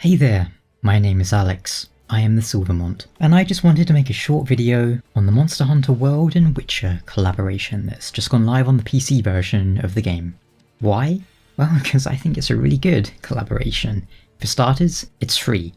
Hey there, my name is Alex, I am the Mont, and I just wanted to make a short video on the Monster Hunter World and Witcher collaboration that's just gone live on the PC version of the game. Why? Well, because I think it's a really good collaboration. For starters, it's free.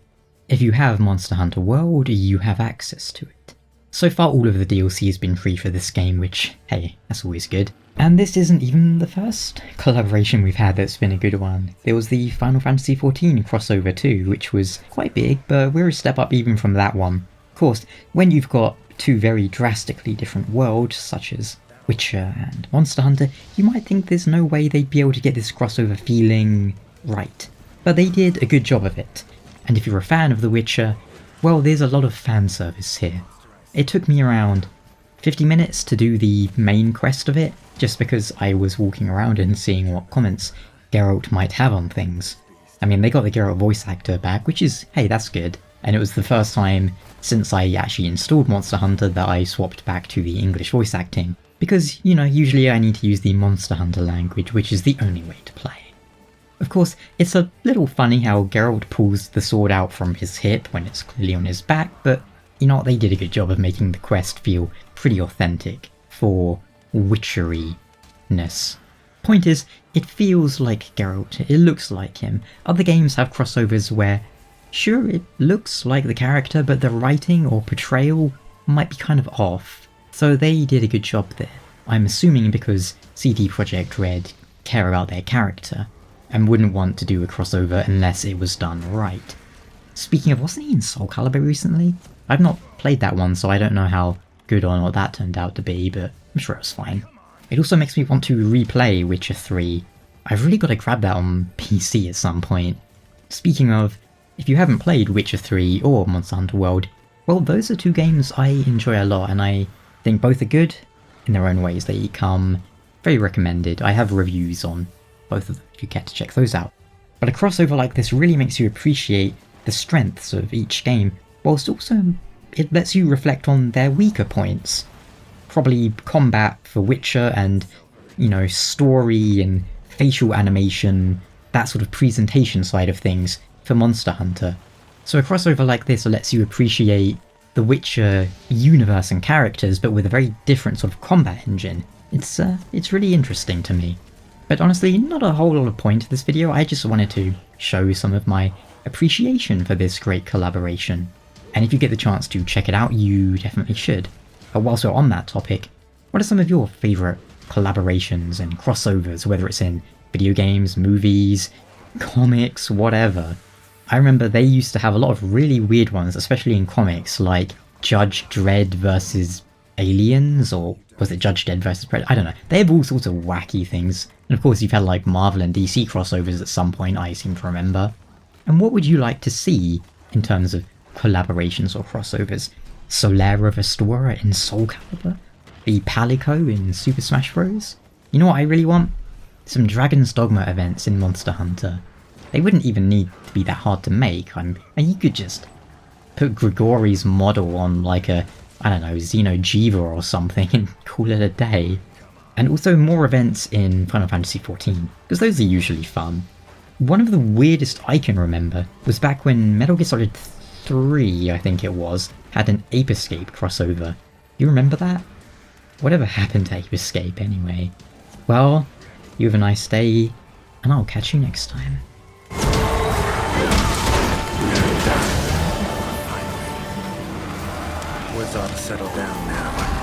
If you have Monster Hunter World, you have access to it. So far all of the DLC has been free for this game, which, hey, that's always good. And this isn't even the first collaboration we've had that's been a good one. There was the Final Fantasy XIV crossover too, which was quite big, but we're a step up even from that one. Of course, when you've got two very drastically different worlds, such as Witcher and Monster Hunter, you might think there's no way they'd be able to get this crossover feeling right. But they did a good job of it. And if you're a fan of The Witcher, well, there's a lot of fan service here. It took me around 50 minutes to do the main quest of it, just because I was walking around and seeing what comments Geralt might have on things. I mean, they got the Geralt voice actor back, which is, hey, that's good. And it was the first time since I actually installed Monster Hunter that I swapped back to the English voice acting. Because, you know, usually I need to use the Monster Hunter language, which is the only way to play. Of course, it's a little funny how Geralt pulls the sword out from his hip when it's clearly on his back, but you know what, they did a good job of making the quest feel pretty authentic for witchery-ness. Point is, it feels like Geralt, it looks like him. Other games have crossovers where, sure, it looks like the character, but the writing or portrayal might be kind of off. So they did a good job there. I'm assuming because CD Projekt Red care about their character, and wouldn't want to do a crossover unless it was done right. Speaking of, wasn't he in Soul Calibur recently? I've not played that one, so I don't know how good or not that turned out to be, but I'm sure it was fine. It also makes me want to replay Witcher 3. I've really got to grab that on PC at some point. Speaking of, if you haven't played Witcher 3 or Monster Hunter World, well, those are two games I enjoy a lot, and I think both are good in their own ways. They come very recommended. I have reviews on both of them if you care to check those out. But a crossover like this really makes you appreciate the strengths of each game, whilst also it lets you reflect on their weaker points. Probably combat for Witcher and, you know, story and facial animation, that sort of presentation side of things for Monster Hunter. So a crossover like this lets you appreciate the Witcher universe and characters, but with a very different sort of combat engine. It's really interesting to me. But honestly, not a whole lot of point to this video, I just wanted to show some of my appreciation for this great collaboration. And if you get the chance to check it out, you definitely should. But whilst we're on that topic, what are some of your favourite collaborations and crossovers, whether it's in video games, movies, comics, whatever? I remember they used to have a lot of really weird ones, especially in comics, like Judge Dredd versus Aliens, or was it Judge Dredd versus Predator? I don't know. They have all sorts of wacky things. And of course you've had like Marvel and DC crossovers at some point, I seem to remember. And what would you like to see in terms of collaborations or crossovers? Solera Vestora in Soul Calibur? The Palico in Super Smash Bros? You know what I really want? Some Dragon's Dogma events in Monster Hunter. They wouldn't even need to be that hard to make. And you could just put Grigori's model on like a, I don't know, Xeno'jiiva or something and call it a day. And also more events in Final Fantasy XIV, because those are usually fun. One of the weirdest I can remember was back when Metal Gear Solid 3, I think it was, had an Ape Escape crossover. You remember that? Whatever happened to Ape Escape anyway? Well, you have a nice day, and I'll catch you next time. Woods ought to settle down now.